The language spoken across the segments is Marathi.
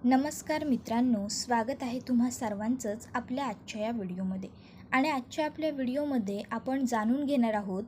नमस्कार मित्रांनो, स्वागत आहे तुम्हा सर्वांचंच आपल्या आजच्या या व्हिडिओमध्ये. आणि आजच्या आपल्या व्हिडिओमध्ये आपण जाणून घेणार आहोत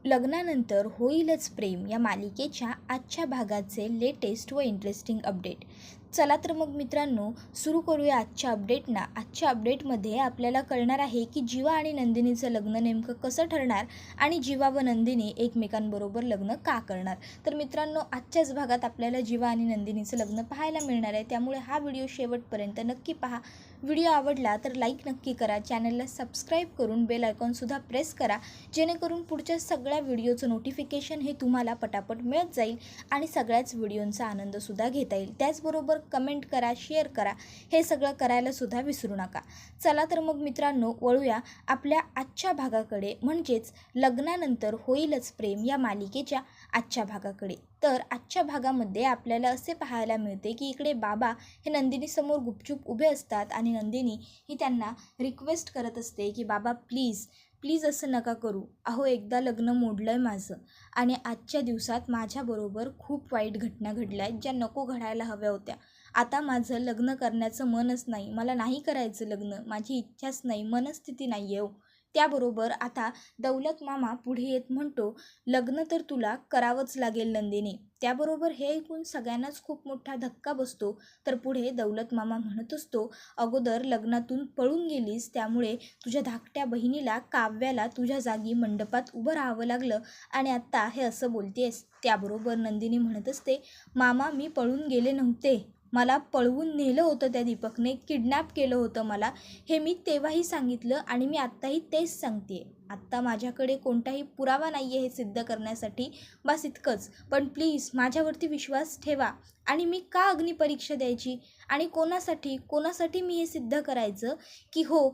लग्नानंतर होईलच प्रेम या मालिकेच्या आजच्या भागाचे लेटेस्ट व इंटरेस्टिंग अपडेट. चला तर मग मित्रांनो, सुरू करूया आजच्या अपडेटना. आजच्या अपडेटमध्ये आपल्याला कळणार आहे की जीवा आणि नंदिनीचं लग्न नेमकं कसं ठरणार आणि जीवा व नंदिनी एकमेकांबरोबर लग्न का करणार. तर मित्रांनो, आजच्याच भागात आपल्याला जीवा आणि नंदिनीचं लग्न पाहायला मिळणार आहे, त्यामुळे हा व्हिडिओ शेवटपर्यंत नक्की पहा. व्हिडिओ आवडला तर लाईक नक्की करा, चॅनलला सबस्क्राईब करून बेल आयकॉनसुद्धा प्रेस करा, जेणेकरून पुढच्या सगळ्या व्हिडिओचं नोटिफिकेशन हे तुम्हाला पटापट मिळत जाईल आणि सगळ्याच व्हिडिओंचा आनंदसुद्धा घेता येईल. त्याचबरोबर कमेंट करा, शेअर करा, हे सगळं करायलासुद्धा विसरू नका. चला तर मग मित्रांनो, वळूया आपल्या आजच्या भागाकडे, म्हणजेच लग्नानंतर होईलच प्रेम या मालिकेच्या आजच्या भागाकडे. तर आजच्या भागामध्ये आपल्याला असे पाहायला मिळते की इकडे बाबा हे नंदिनीसमोर गुपचूप उभे असतात आणि नंदिनी ही त्यांना रिक्वेस्ट करत असते की बाबा प्लीज प्लीज असं नका करू. अहो, एकदा लग्न मोडलं आहे माझं आणि आजच्या दिवसात माझ्याबरोबर खूप वाईट घटना घडल्या आहेत, ज्या नको घडायला हव्या होत्या. आता माझं लग्न करण्याचं मनच नाही, मला नाही करायचं लग्न, माझी इच्छाच नाही, मनस्थिती नाही आहे. त्याबरोबर आता दौलत मामा पुढे येत म्हणतो, लग्न तर तुला करावंच लागेल नंदिनी. त्याबरोबर हे ऐकून सगळ्यांनाच खूप मोठा धक्का बसतो. तर पुढे दौलत मामा म्हणत असतो, अगोदर लग्नातून पळून गेलीस, त्यामुळे तुझ्या धाकट्या बहिणीला काव्याला तुझ्या जागी मंडपात उभं राहावं लागलं आणि आत्ता हे असं बोलतेस. त्याबरोबर नंदिनी म्हणत असते, मामा मी पळून गेले नव्हते, मला पळवून नेलं होतं त्या दीपकने, किडनॅप केलं होतं मला. हे मी तेव्हाही सांगितलं आणि मी आत्ताही तेच सांगते. आत्ता माझ्याकडे कोणताही पुरावा नाही आहे हे सिद्ध करण्यासाठी, बस इतकंच. पण प्लीज माझ्यावरती विश्वास ठेवा. आणि मी का अग्निपरीक्षा द्यायची आणि कोणासाठी मी हे सिद्ध करायचं की हो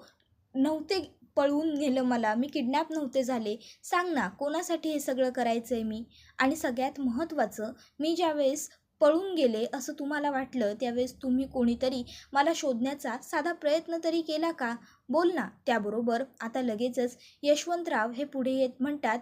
नव्हते पळवून नेलं मला, मी किडनॅप नव्हते झाले. सांग ना, कोणासाठी हे सगळं करायचं आहे मी. आणि सगळ्यात महत्त्वाचं, मी ज्यावेळेस पळून गेले असं तुम्हाला वाटलं, त्यावेळेस तुम्ही कोणीतरी मला शोधण्याचा साधा प्रयत्न तरी केला का? बोल ना. त्याबरोबर आता लगेचच यशवंतराव हे पुढे येत म्हणतात,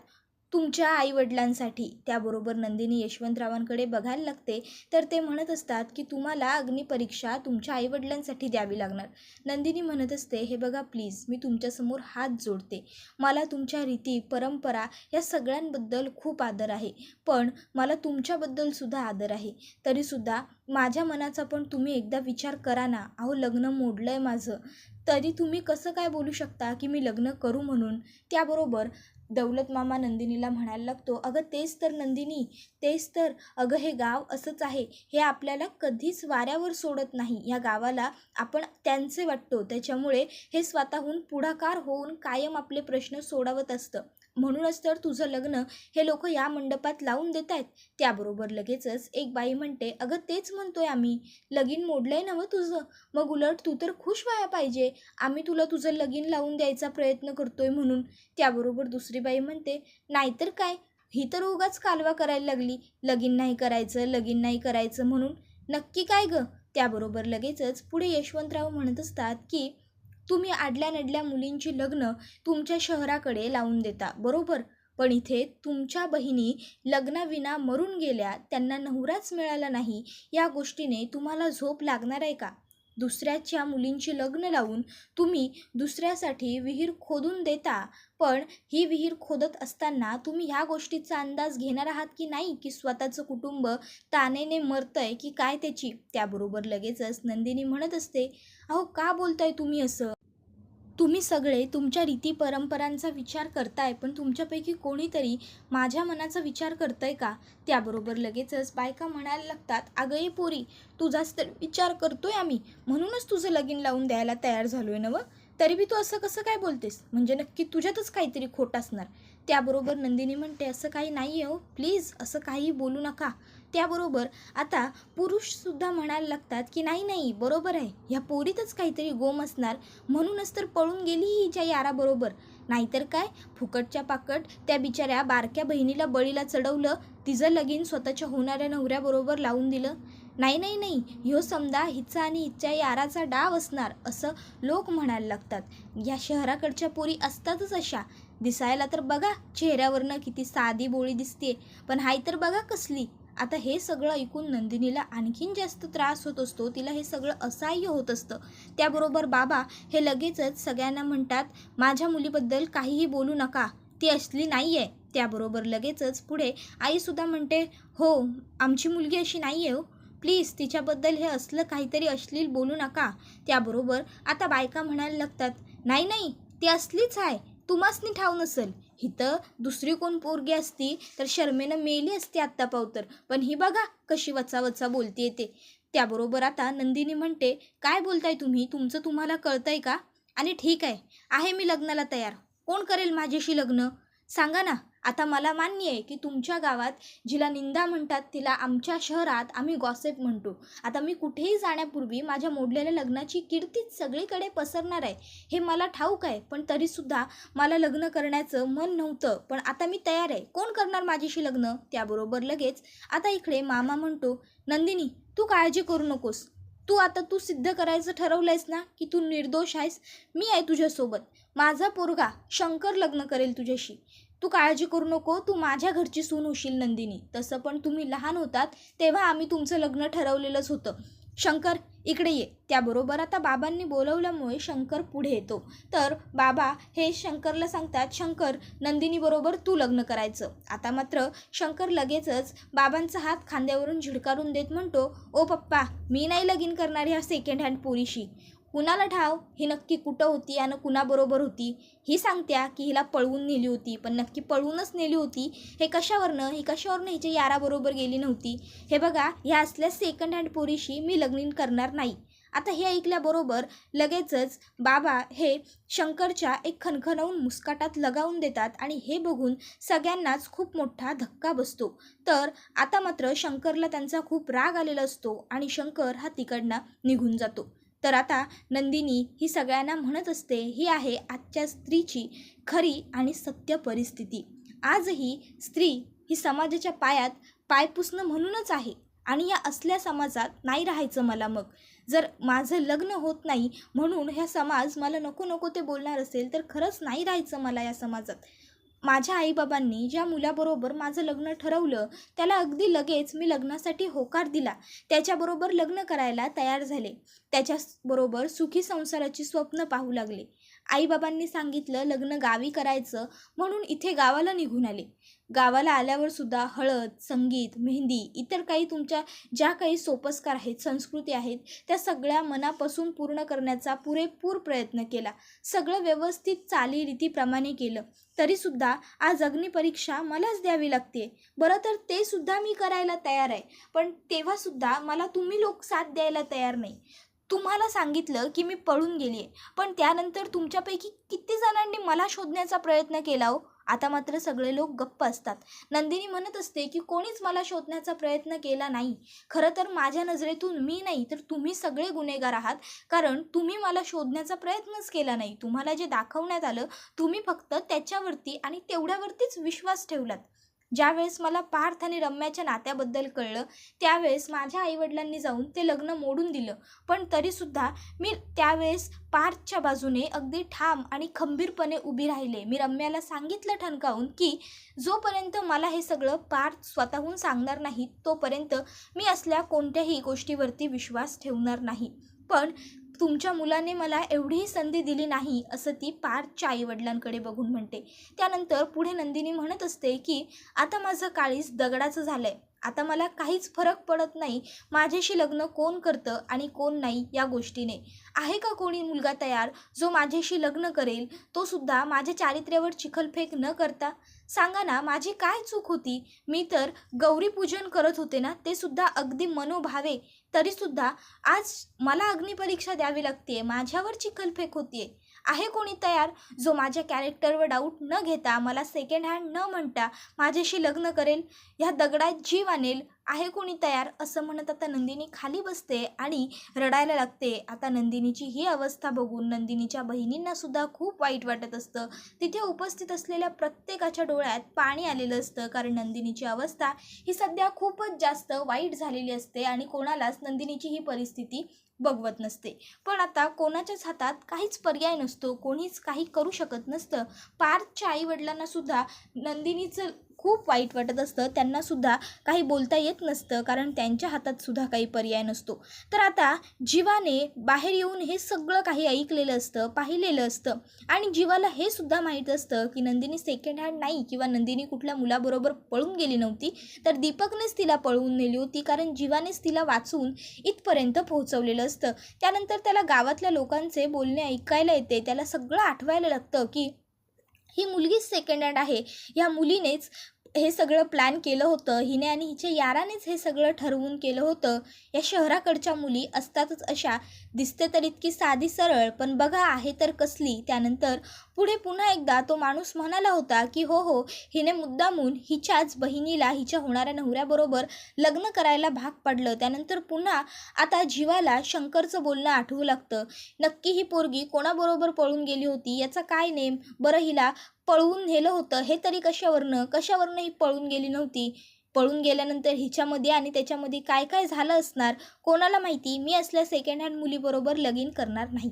तुमच्या आईवडिलांसाठी. त्याबरोबर नंदिनी यशवंतरावांकडे बघायला लागते. तर ते म्हणत असतात की तुम्हाला अग्निपरीक्षा तुमच्या आईवडिलांसाठी द्यावी लागणार. नंदिनी म्हणत असते, हे बघा प्लीज, मी तुमच्यासमोर हात जोडते, मला तुमच्या रीती परंपरा या सगळ्यांबद्दल खूप आदर आहे, पण मला तुमच्याबद्दलसुद्धा आदर आहे. तरीसुद्धा माझ्या मनाचा पण तुम्ही एकदा विचार करा ना. अहो, लग्न मोडलं आहे माझं, तरी तुम्ही कसं काय बोलू शकता की मी लग्न करू म्हणून. त्याबरोबर दौलत मामा नंदिनीला म्हणायला लागतो, अगं तेच तर नंदिनी, तेच तर. अगं हे गाव असंच आहे, हे आपल्याला कधीच वाऱ्यावर सोडत नाही. या गावाला आपण त्यांचे वाटतो, त्याच्यामुळे हे स्वतःहून पुढाकार होऊन कायम आपले प्रश्न सोडवत असतं. म्हणूनच तर तुझं लग्न हे लोक या मंडपात लावून देत आहेत. त्याबरोबर लगेचच एक बाई म्हणते, अगं तेच म्हणतोय आम्ही, लगीन मोडलंय ना तुझं, मग उलट तू तर खुश व्हायला पाहिजे, आम्ही तुला तुझं लगीन लावून द्यायचा प्रयत्न करतोय म्हणून. त्याबरोबर दुसरी बाई म्हणते, नाहीतर काय, ही तर उगाच कालवा करायला लागली, लगीन नाही करायचं, लगीन नाही करायचं म्हणून. नक्की काय गं? त्याबरोबर लगेचच पुढे यशवंतराव म्हणत असतात की तुम्ही आडल्या नडल्या मुलींची लग्न तुमच्या शहराकडे लावून देता, बरोबर, पण इथे तुमच्या बहिणी लग्नाविना मरून गेल्या, त्यांना नवराच मिळाला नाही, या गोष्टीने तुम्हाला झोप लागणार आहे का? दुसऱ्याच्या मुलींची लग्न लावून तुम्ही दुसऱ्यासाठी विहीर खोदून देता, पण ही विहीर खोदत असताना तुम्ही ह्या गोष्टीचा अंदाज घेणार आहात की नाही की स्वतःचं कुटुंब तानेने मरतंय की काय त्याची. त्याबरोबर लगेचच नंदिनी म्हणत असते, अहो का बोलताय तुम्ही असं? तुम्ही सगळे तुमच्या रीती परंपरांचा विचार करताय, पण तुमच्यापैकी कोणीतरी माझ्या मनाचा विचार करतंय का? त्याबरोबर लगेचच बायका म्हणायला लागतात, अगं ये पोरी, तुझाच तर विचार करतोय आम्ही, म्हणूनच तुझं लगीन लावून द्यायला तयार झालोय ना व, तरी बी तू असं कसं काय बोलतेस, म्हणजे नक्की तुझ्यातच काहीतरी खोट असणार. त्याबरोबर नंदिनी म्हणते, असं काही नाही आहे हो, प्लीज असं काही बोलू नका. त्याबरोबर आता पुरुषसुद्धा म्हणायला लागतात की नाही नाही, बरोबर आहे, ह्या पोरीतच काहीतरी गोम असणार, म्हणूनच तर पळून गेली हिच्या याराबरोबर. नाहीतर काय, फुकटच्या पाकट त्या बिचाऱ्या बारक्या बहिणीला बळीला चढवलं, तिचं लगीन स्वतःच्या होणाऱ्या नवऱ्याबरोबर लावून दिलं. नाही नाही नाही, ह्यो समजा हिचा आणि हिच्या याराचा डाव असणार, असं लोक म्हणायला लागतात. या शहराकडच्या पोरी असतातच अशा, दिसायला तर बघा चेहऱ्यावरनं किती साधी बोळी दिसते, पण हाय तर बघा कसली. आता हे सगळं ऐकून नंदिनीला आणखीन जास्त त्रास होत असतो, तिला हे सगळं असह्य होत असतं. त्याबरोबर बाबा हे लगेचच सगळ्यांना म्हणतात, माझ्या मुलीबद्दल काहीही बोलू नका, ती असली नाही आहे. त्याबरोबर लगेचच पुढे आईसुद्धा म्हणते, हो आमची मुलगी अशी नाही आहे हो, प्लीज तिच्याबद्दल हे असलं काहीतरी अश्लील बोलू नका. त्याबरोबर आता बायका म्हणायला लागतात, नाही नाही ती असलीच आहे, तुम्हासनी ठाव नसेल, हिथं दुसरी कोण पोरगी असती तर शर्मेनं मेली असती आत्ता पावतर, पण ही बघा कशी वचा वचा बोलते ते. त्याबरोबर आता नंदिनी म्हणते, काय बोलताय तुम्ही, तुमचं तुम्हाला कळतंय का? आणि ठीक आहे मी लग्नाला तयार, कोण करेल माझ्याशी लग्न सांगा ना. आता मला मान्य आहे की तुमच्या गावात जिला निंदा म्हणतात तिला आमच्या शहरात आम्ही गॉसिप म्हणतो. आता मी कुठेही जाण्यापूर्वी माझ्या मोडलेल्या लग्नाची कीर्तीच सगळीकडे पसरणार आहे हे मला ठाऊक आहे, पण तरीसुद्धा मला लग्न करण्याचं मन नव्हतं, पण आता मी तयार आहे, कोण करणार माझ्याशी लग्न. त्याबरोबर लगेच आता इकडे मामा म्हणतो, नंदिनी तू काळजी करू नकोस, तू सिद्ध करायचं ठरवलंयस ना की तू निर्दोष आहेस, मी आहे तुझ्यासोबत, माझा पोरगा शंकर लग्न करेल तुझ्याशी, तू काळजी करू नको, तू माझ्या घरची सून होशील नंदिनी. तसं पण तुम्ही लहान होतात तेव्हा आम्ही तुमचं लग्न ठरवलेलंच होतं. शंकर इकडे ये. त्याबरोबर आता बाबांनी बोलवल्यामुळे शंकर पुढे येतो. तर बाबा हे शंकरला सांगतात, शंकर नंदिनीबरोबर तू लग्न करायचं. आता मात्र शंकर लगेचच बाबांचा हात खांद्यावरून झिडकारून देत म्हणतो, ओ पप्पा मी नाही लगीन करणार ह्या सेकंड हँड पोरीशी. कुणाला ठाव ही नक्की कुठं होती आणि कुणाबरोबर होती. ही सांगत्या की हिला पळवून नेली होती, पण नक्की पळवूनच नेली होती हे कशावरनं, ही कशावरनं हिच्या याराबरोबर गेली नव्हती. हे बघा ह्या असल्या सेकंड हँड पोरीशी मी लग्न करणार नाही. आता हे ऐकल्याबरोबर लगेचच बाबा हे शंकरच्या एक खणखणवून मुस्काटात लगावून देतात आणि हे बघून सगळ्यांनाच खूप मोठा धक्का बसतो. तर आता मात्र शंकरला त्यांचा खूप राग आलेला असतो आणि शंकर हा तिकडनं निघून जातो. तर आता नंदिनी ही सगळ्यांना म्हणत असते, ही आहे आजच्या स्त्रीची खरी आणि सत्य परिस्थिती. आजही स्त्री ही समाजाच्या पायात पाय पुसणं म्हणूनच आहे आणि या असल्या समाजात नाही राहायचं मला. मग जर माझं लग्न होत नाही म्हणून ह्या समाज मला नको नको ते बोलणार असेल तर खरंच नाही राहायचं मला या समाजात. माझ्या आईबाबांनी ज्या मुलाबरोबर माझं लग्न ठरवलं त्याला अगदी लगेच मी लग्नासाठी होकार दिला, त्याच्याबरोबर लग्न करायला तयार झाले, त्याच्याबरोबर सुखी संसाराची स्वप्न पाहू लागले. आईबाबांनी सांगितलं लग्न गावी करायचं म्हणून इथे गावाला निघून आले. गावाला आल्यावर सुद्धा हळद, संगीत, मेहंदी, इतर काही तुमच्या ज्या काही सोपस्कार आहेत, संस्कृती आहेत, त्या सगळ्या मनापासून पूर्ण करण्याचा पुरेपूर प्रयत्न केला. सगळं व्यवस्थित चालीरीतीप्रमाणे केलं. तरीसुद्धा आज अग्निपरीक्षा मलाच द्यावी लागते. बरं तर ते सुद्धा मी करायला तयार आहे, पण तेव्हासुद्धा मला तुम्ही लोक साथ द्यायला तयार नाही. तुम्हाला सांगितलं की मी पळून गेली आहे, पण त्यानंतर तुमच्यापैकी किती जणांनी मला शोधण्याचा प्रयत्न केला हो. आता मात्र सगळे लोक गप्प असतात. नंदिनी म्हणत असते की कोणीच मला शोधण्याचा प्रयत्न केला नाही. खरं तर माझ्या नजरेतून मी नाही तर तुम्ही सगळे गुन्हेगार आहात, कारण तुम्ही मला शोधण्याचा प्रयत्नच केला नाही. तुम्हाला जे दाखवण्यात आलं तुम्ही फक्त त्याच्यावरती आणि तेवढ्यावरतीच विश्वास ठेवलात. ज्यावेळेस मला पार्थ आणि रम्याच्या नात्याबद्दल कळलं त्यावेळेस माझ्या आईवडिलांनी जाऊन ते लग्न मोडून दिलं, पण तरीसुद्धा मी त्यावेळेस पार्थच्या बाजूने अगदी ठाम आणि खंबीरपणे उभी राहिले. मी रम्याला सांगितलं ठणकावून की जोपर्यंत मला हे सगळं पार्थ स्वतःहून सांगणार नाही तोपर्यंत मी असल्या कोणत्याही गोष्टीवरती विश्वास ठेवणार नाही. पण तुमच्या मुलाने मला एवढीही संधी दिली नाही असं ती पार्थच्या आईवडिलांकडे बघून म्हणते. त्यानंतर पुढे नंदिनी म्हणत असते की आता माझं काळीज दगडाचं झालं आहे, आता मला काहीच फरक पडत नाही माझ्याशी लग्न कोण करतं आणि कोण नाही या गोष्टीने. आहे का कोणी मुलगा तयार जो माझ्याशी लग्न करेल, तो सुद्धा माझ्या चारित्र्यावर चिखलफेक न करता. सांगा ना माझी काय चूक होती. मी तर गौरीपूजन करत होते ना, ते सुद्धा अगदी मनोभावे, तरीसुद्धा आज मला अग्निपरीक्षा द्यावी लागते, माझ्यावर चिखलफेक होतीये. आहे कोणी तयार जो माझ्या कॅरेक्टरवर डाऊट न घेता, मला सेकंड हँड न म्हणता माझ्याशी लग्न करेल, ह्या दगडात जीव आणेल. आहे कोणी तयार असं म्हणत आता नंदिनी खाली बसते आणि रडायला लागते. आता नंदिनीची ही अवस्था बघून नंदिनीच्या बहिणींना सुद्धा खूप वाईट वाटत असतं. तिथे उपस्थित असलेल्या प्रत्येकाच्या डोळ्यात पाणी आलेलं असतं, कारण नंदिनीची अवस्था ही सध्या खूपच जास्त वाईट झालेली असते आणि कोणालाच नंदिनीची ही परिस्थिती बघवत नसते. पण आता कोणाच्याच हातात काहीच पर्याय नसतो, कोणीच काही करू शकत नसतं. पार्थच्या आईवडिलांना सुद्धा नंदिनीचं खूप वाईट वाटत असतं. त्यांनासुद्धा काही बोलता येत नसतं, कारण त्यांच्या हातातसुद्धा काही पर्याय नसतो. तर आता जीवाने बाहेर येऊन हे सगळं काही ऐकलेलं असतं, पाहिलेलं असतं आणि जीवाला हे सुद्धा माहीत असतं की नंदिनी सेकंड हँड नाही किंवा नंदिनी कुठल्या मुलाबरोबर पळून गेली नव्हती, तर दीपकनेच तिला पळवून नेली होती, कारण जीवानेच तिला वाचून इथपर्यंत पोहोचवलेलं असतं. त्यानंतर त्याला गावातल्या लोकांचे बोलणे ऐकायला येते. त्याला सगळं आठवायला लागतं की ही मुलगीच सेकंड हँड आहे. ह्या मुलीनेच हे सगळं प्लॅन केलं होतं. हिने आणि हिच्या यारानेच हे सगळं ठरवून केलं होतं. या शहराकडच्या मुली असतातच अशा, दिसते तर इतकी साधी सरळ, पण बघा आहे तर कसली. त्यानंतर पुढे पुन्हा एकदा तो माणूस म्हणाला होता की हो हिने मुद्दामून हिच्याच बहिणीला हिच्या होणाऱ्या नवऱ्याबरोबर लग्न करायला भाग पाडलं. त्यानंतर पुन्हा आता जीवाला शंकरचं बोलणं आठवू लागतं. नक्की ही पोरगी कोणाबरोबर पळून गेली होती, याचा काय नेम, बरं हिला पळवून नेलं होतं हे तरी कशावरनं ही पळून गेली नव्हती. पळून गेल्यानंतर हिच्यामध्ये आणि त्याच्यामध्ये काय काय झालं असणार कोणाला माहिती. मी असल्या सेकंड हँड मुलीबरोबर लगीन करणार नाही.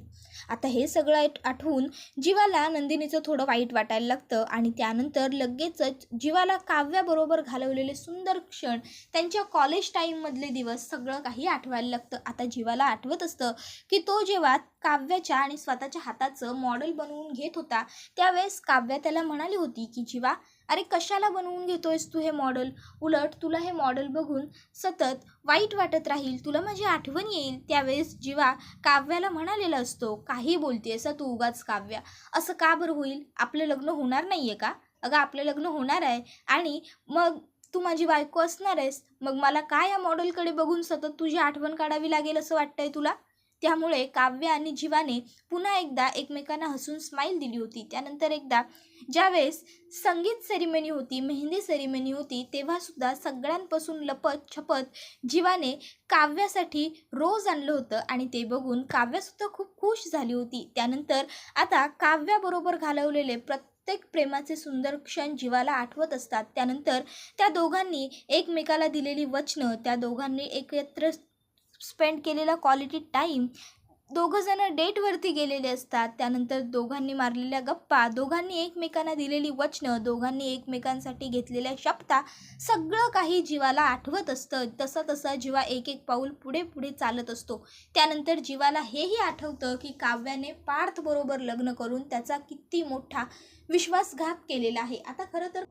आता हे सगळं आठवून जीवाला नंदिनीचं थोडं वाईट वाटायला लागतं आणि त्यानंतर लगेचच जीवाला काव्याबरोबर घालवलेले सुंदर क्षण, त्यांच्या कॉलेज टाईममधले दिवस सगळं काही आठवायला लागतं. आता जीवाला आठवत असतं की तो जेव्हा काव्याच्या आणि स्वतःच्या हाताचं मॉडेल बनवून घेत होता, त्यावेळेस काव्या त्याला म्हणाली होती की जीवा, अरे कशाला बनवून घेतोयस तू हे मॉडेल, उलट तुला हे मॉडेल बघून सतत वाईट वाटत राहील, तुला माझी आठवण येईल. त्यावेळेस जीवा काव्याला म्हणालेला असतो, काही बोलतेस तू उगाच काव्या, असं का बरं होईल, आपलं लग्न होणार नाही आहे का, अगं आपलं लग्न होणार आहे आणि मग तू माझी बायको असणार आहेस, मग मला काय या मॉडेलकडे बघून सतत तुझी आठवण काढावी लागेल असं वाटतंय तुला. त्यामुळे काव्य आणि जीवाने पुन्हा एकदा एकमेकांना हसून स्माईल दिली होती. त्यानंतर एकदा ज्यावेळेस संगीत सेरेमनी होती, मेहंदी सेरेमनी होती, तेव्हासुद्धा सगळ्यांपासून लपत छपत जीवाने काव्यासाठी रोज आणलं होतं आणि ते बघून काव्यासुद्धा खूप खुश झाली होती. त्यानंतर आता काव्याबरोबर घालवलेले प्रत्येक प्रेमाचे सुंदर क्षण जीवाला आठवत असतात. त्यानंतर त्या दोघांनी एकमेकाला दिलेली वचनं, त्या दोघांनी एकत्र स्पेंड केलेला क्वालिटी टाईम, दोघंजणं डेटवरती गेलेले असतात. त्यानंतर दोघांनी मारलेल्या गप्पा, दोघांनी एकमेकांना दिलेली वचनं, दोघांनी एकमेकांसाठी घेतलेल्या शपथा, सगळं काही जीवाला आठवत असतं. तसं जीवा एक एक पाऊल पुढे पुढे चालत असतो. त्यानंतर जीवाला हेही आठवतं की काव्याने पार्थबरोबर लग्न करून त्याचा किती मोठा विश्वासघात केलेला आहे. आता खरं तर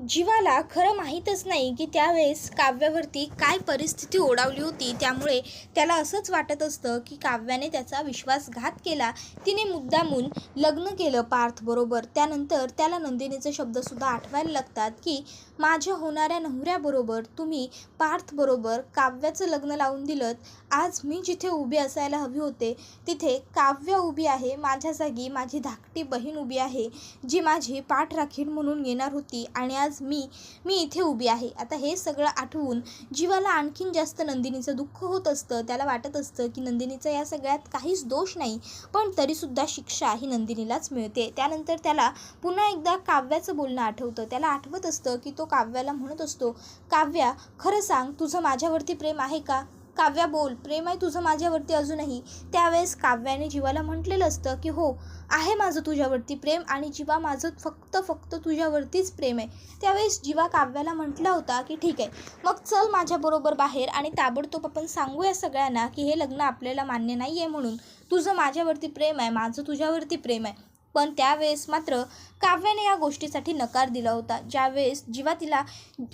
जीवाला खरं माहीतच नाही की त्यावेळेस काव्यावरती काय परिस्थिती ओढावली होती. त्यामुळे त्याला असंच वाटत असतं की काव्याने त्याचा विश्वासघात केला, तिने मुद्दामून लग्न केलं पार्थबरोबर. त्यानंतर त्याला नंदिनीचे शब्दसुद्धा आठवायला लागतात की माझ्या होणाऱ्या नवऱ्याबरोबर तुम्ही पार्थबरोबर काव्याचं लग्न लावून दिलं. आज मी जिथे उभी असायला हवी होते तिथे काव्य उभी आहे, माझ्या जागी माझी धाकटी बहीण उभी आहे, जी माझी पाठ राखीण म्हणून येणार होती आणि आज मी इथे उभी आहे. आता हे सगळं आठवून जीवाला आणखीन जास्त नंदिनीचं दुःख होत असतं. त्याला वाटत असतं की नंदिनीचा या सगळ्यात काहीच दोष नाही, पण तरीसुद्धा शिक्षा ही नंदिनीलाच मिळते. त्यानंतर त्याला पुन्हा एकदा काव्याचं बोलणं आठवतं. त्याला आठवत असतं की तो काव्याला म्हणत असतो, काव्या खरं सांग, तुझं माझ्यावरती प्रेम आहे का, काव्या बोल, प्रेम आहे तुझं माझ्यावरती अजूनही. त्यावेळेस काव्याने जीवाला म्हटलेलं असतं की हो आहे माझं तुझ्यावरती प्रेम आणि जीवा माझं फक्त तुझ्यावरतीच प्रेम आहे. त्यावेळेस जीवा काव्याला म्हटला होता की ठीक आहे, मग चल माझ्याबरोबर बाहेर आणि ताबडतोब आपण सांगूया सगळ्यांना की हे लग्न आपल्याला मान्य नाही आहे म्हणून. तुझं माझ्यावरती प्रेम आहे, माझं तुझ्यावरती प्रेम आहे. पण त्यावेळेस मात्र काव्याने या गोष्टीसाठी नकार दिला होता. ज्यावेळेस जीवा तिला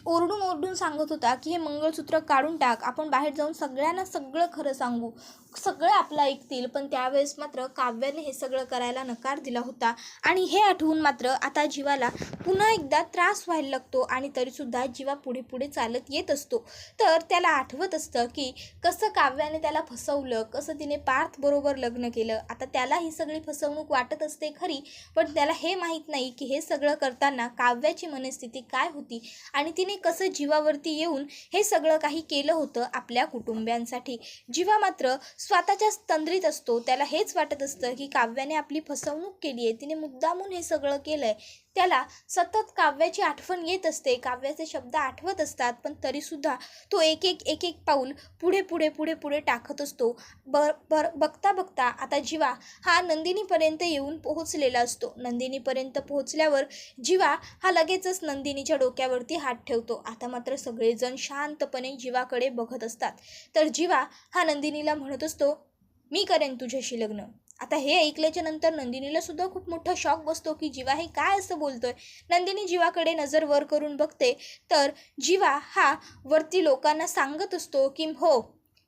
ओरडून सांगत होता की हे मंगळसूत्र काढून टाक, आपण बाहेर जाऊन सगळ्यांना सगळं खरं सांगू, सगळं आपलं ऐकतील, पण त्यावेळेस मात्र काव्याने हे सगळं करायला नकार दिला होता. आणि हे आठवून मात्र आता जीवाला पुन्हा एकदा त्रास व्हायला लागतो आणि तरीसुद्धा जीवा पुढे पुढे चालत येत असतो. तर त्याला आठवत असतं की कसं काव्याने त्याला फसवलं, कसं तिने पार्थबरोबर लग्न केलं. आता त्याला ही सगळी फसवणूक वाटत असते खरी, पण त्याला हे माहीत नाही की हे सगळं करताना काव्याची मनस्थिती काय होती आणि तिने कसं जीवावरती येऊन हे सगळं काही केलं होतं आपल्या कुटुंबियांसाठी. जीवा मात्र स्वतःच्याच तंद्रीत असतो. त्याला हेच वाटत असतं की काव्याने आपली फसवणूक केली आहे, तिने मुद्दामून हे सगळं केलं आहे, त्याला सतत काव्याची आठवण येत असते, काव्याचे शब्द आठवत असतात, पण तरीसुद्धा तो एक एक पाऊल पुढे पुढे पुढे पुढे टाकत असतो. बघता बघता आता जीवा हा नंदिनीपर्यंत येऊन पोहोचलेला असतो. नंदिनीपर्यंत पोहोचल्यावर जीवा हा लगेचच नंदिनीच्या डोक्यावरती हात ठेवतो. आता मात्र सगळेजण शांतपणे जीवाकडे बघत असतात. तर जीवा हा नंदिनीला म्हणत असतो, मी करेन तुझ्याशी लग्न. आता हे ऐकल्याच्या नंतर नंदिनीला सुद्धा खूप मोठा शॉक बसतो की जीवा हे काय असं बोलतोय. नंदिनी जीवाकडे नजर वर करून बघते तर जीवा हा वरती लोकांना सांगत असतो की हो,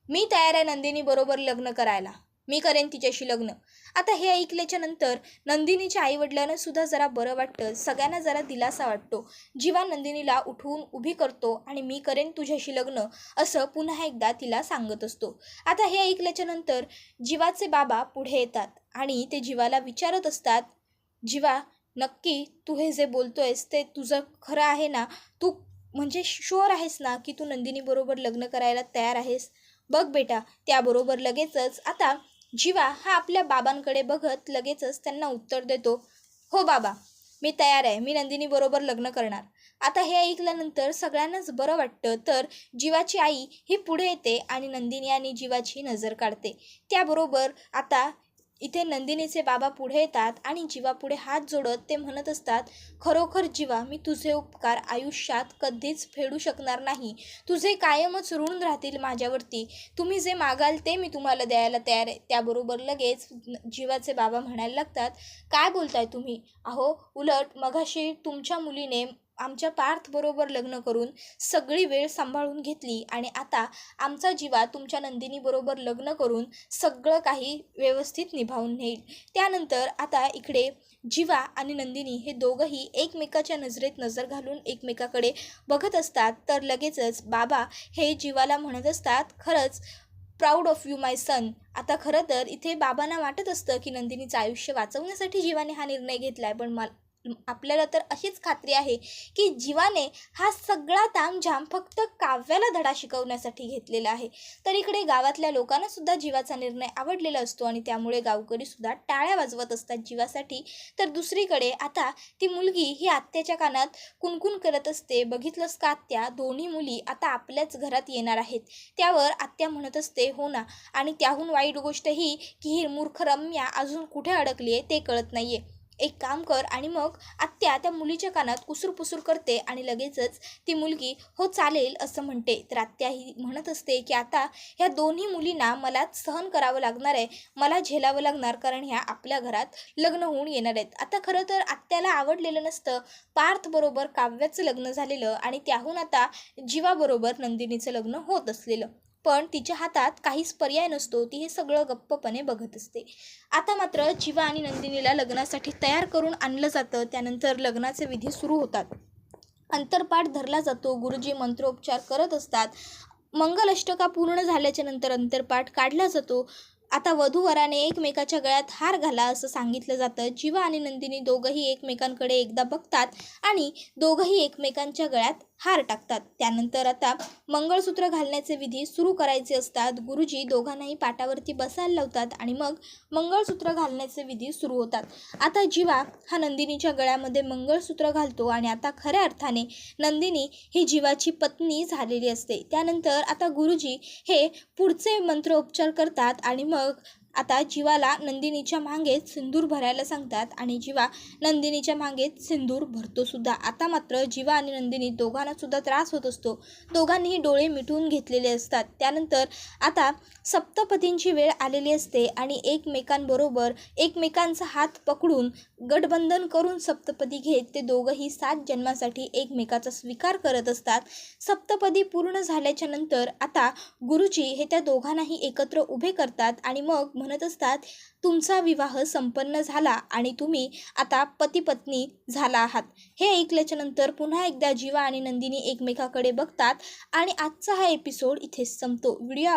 मी तयार आहे नंदिनी बरोबर लग्न करायला, मी करेन तिच्याशी लग्न. आता हे ऐकल्याच्या नंतर नंदिनीच्या आईवडिलांना सुद्धा जरा बरं वाटतं, सगळ्यांना जरा दिलासा वाटतो. जीवा नंदिनीला उठवून उभी करतो आणि मी करेन तुझ्याशी लग्न असं पुन्हा एकदा तिला सांगत असतो. आता हे ऐकल्याच्या नंतर जीवाचे बाबा पुढे येतात आणि ते जीवाला विचारत असतात, जीवा नक्की तू हे जे बोलतोयस ते तुझं खरं आहे ना? तू म्हणजे शुअर आहेस ना की तू नंदिनी बरोबर लग्न करायला तयार आहेस? बघ बेटा, त्याबरोबर लगेचच आता जीवा हा आपल्या बाबांकडे बघत लगेचच त्यांना उत्तर देतो, हो बाबा, मी तयार आहे, मी नंदिनी बरोबर लग्न करणार. आता हे ऐकल्यानंतर सगळ्यांनाच बरं वाटतं. तर जीवाची आई ही पुढे येते आणि नंदिनी आणि जीवाची नजर काढते. त्याबरोबर आता इथे नंदिनीचे बाबा पुढे येतात आणि जीवापुढे हात जोडत ते म्हणत असतात, खरोखर जीवा, मी तुझे उपकार आयुष्यात कधीच फेडू शकणार नाही. तुझे कायमच ऋण राहतील माझ्यावरती. तुम्ही जे मागाल ते मी तुम्हाला द्यायला तयार आहे. त्याबरोबर लगेच जीवाचे बाबा म्हणायला लागतात, काय बोलताय तुम्ही? अहो, उलट मगाशी तुमच्या मुलीने आमच्या पार्थबरोबर लग्न करून सगळी वेळ सांभाळून घेतली आणि आता आमचा जीवा तुमच्या नंदिनीबरोबर लग्न करून सगळं काही व्यवस्थित निभावून नेईल. त्यानंतर आता इकडे जीवा आणि नंदिनी हे दोघंही एकमेकाच्या नजरेत नजर घालून एकमेकाकडे बघत असतात. तर लगेचच बाबा हे जीवाला म्हणत असतात, खरंच proud of you my son. आता खरं तर इथे बाबांना वाटत असतं की नंदिनीचं आयुष्य वाचवण्यासाठी जीवाने हा निर्णय घेतला आहे, पण आपल्याला तर अशीच खात्री आहे की जीवाने हा सगळा तामझाम फक्त काव्याला धडा शिकवण्यासाठी घेतलेला आहे. तर इकडे गावातल्या लोकांना सुद्धा जीवाचा निर्णय आवडलेला असतो आणि त्यामुळे गावकरी सुद्धा टाळ्या वाजवत असतात जीवासाठी. तर दुसरीकडे आता ती मुलगी ही आत्याच्या कानात कुणकुण करत असते, बघितलंस का आत्या, दोन्ही मुली आता आपल्याच घरात येणार आहेत. त्यावर आत्या म्हणत असते, हो ना, आणि त्याहून वाईट गोष्ट ही की ही मूर्ख रम्या अजून कुठे अडकली आहे ते कळत नाहीये. एक काम कर. आणि मग आत्या त्या मुलीच्या कानात कुसूर करते आणि लगेचच ती मुलगी हो चालेल असं म्हणते. तर आत्या ही म्हणत असते की आता ह्या दोन्ही मुलींना मलाच सहन करावं लागणार आहे, मला झेलावं लागणार, कारण ह्या आपल्या घरात लग्न होऊन येणार आहेत. आता खरं तर आत्याला आवडलेलं नसतं पार्थबरोबर काव्याचं लग्न झालेलं आणि त्याहून आता जीवाबरोबर नंदिनीचं लग्न होत असलेलं, पण तिच्या हातात काहीच पर्याय नसतो. ती हे सगळं गप्पपणे बघत असते. आता मात्र जीवा आणि नंदिनीला लग्नासाठी तयार करून आणलं जातं. त्यानंतर लग्नाचे विधी सुरू होतात. अंतरपाठ धरला जातो. गुरुजी मंत्रोपचार करत असतात. मंगलाष्टका पूर्ण झाल्याच्या नंतर अंतरपाठ काढला जातो. आता वधूवराने एकमेकाच्या गळ्यात हार घाला असं सांगितलं जातं. जीवा आणि नंदिनी दोघंही एकमेकांकडे एकदा बघतात आणि दोघंही एकमेकांच्या गळ्यात हार टाकतात. त्यानंतर आता मंगळसूत्र घालण्याचे विधी सुरू करायचे असतात. गुरुजी दोघांनाही पाटावरती बसायला लावतात आणि मग मंगळसूत्र घालण्याचे विधी सुरू होतात. आता जीवा हा नंदिनीच्या गळ्यामध्ये मंगळसूत्र घालतो आणि आता खऱ्या अर्थाने नंदिनी ही जीवाची पत्नी झालेली असते. त्यानंतर आता गुरुजी हे पुढचे मंत्रोपचार करतात आणि मग आता जीवाला नंदिनीच्या मागेच सिंदूर भरायला सांगतात आणि जीवा नंदिनीच्या मागेच सिंदूर भरतो सुद्धा. आता मात्र जीवा आणि नंदिनी दोघांना सुद्धा त्रास होत असतो. दोघांनीही डोळे मिटून घेतलेले असतात. त्यानंतर आता सप्तपदींची वेळ आलेली असते आणि एकमेकांबरोबर एकमेकांचा हात पकडून गठबंधन करून सप्तपदी घेत ते दोघंही 7 जन्मासाठी एकमेकाचा स्वीकार करत असतात. सप्तपदी पूर्ण झाल्याच्या नंतर आता गुरुजी हे त्या दोघांनाही एकत्र उभे करतात आणि मग म्हणत असतात, तुमचा विवाह संपन्न झाला आणि तुम्ही आता पती पत्नी झाला आहात. हे ऐकल्याच्या नंतर पुन्हा एकदा जीवा आणि नंदिनी एकमेकाकडे बघतात आणि आजचा हा एपिसोड इथेच संपतो. व्हिडिओ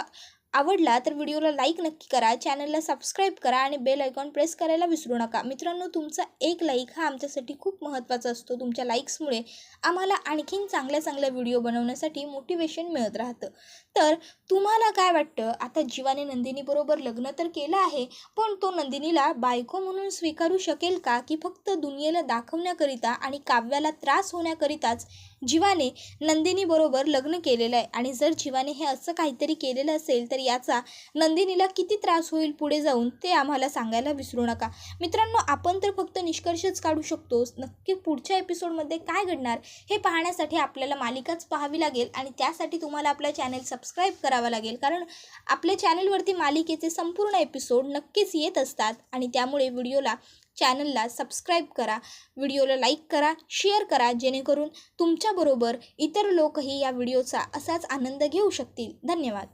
आवडला तर व्हिडिओला लाईक नक्की करा, चॅनलला सबस्क्राईब करा आणि बेल आयकॉन प्रेस करायला विसरू नका. मित्रांनो, तुमचा एक लाईक हा आमच्यासाठी खूप महत्त्वाचा असतो. तुमच्या लाईक्समुळे आम्हाला आणखीन चांगल्या व्हिडिओ बनवण्यासाठी मोटिवेशन मिळत राहतं. तर तुम्हाला काय वाटतं, आता जीवाने नंदिनीबरोबर लग्न तर केलं आहे, पण तो नंदिनीला बायको म्हणून स्वीकारू शकेल का, की फक्त दुनियेला दाखवण्याकरिता आणि काव्याला त्रास होण्याकरिताच जीवाने नंदिनीबरोबर लग्न केलेलं आहे? आणि जर जीवाने हे असं काहीतरी केलेलं असेल तर याचा नंदिनीला किती त्रास होईल पुढे जाऊन ते आम्हाला सांगायला विसरू नका. मित्रांनो, आपण तर फक्त निष्कर्षच काढू शकतो. नक्की पुढच्या एपिसोडमध्ये काय घडणार हे पाहण्यासाठी आपल्याला मालिकाच पाहावी लागेल आणि त्यासाठी तुम्हाला आपला चॅनल सबस्क्राईब करावा लागेल, कारण आपल्या चॅनलवरती मालिकेचे संपूर्ण एपिसोड नक्कीच येत असतात. आणि त्यामुळे चॅनलला सबस्क्राईब करा, व्हिडिओला लाईक करा, शेअर करा, जेणेकरून तुमच्याबरोबर इतर लोकही या व्हिडिओचा असाच आनंद घेऊ शकतील. धन्यवाद.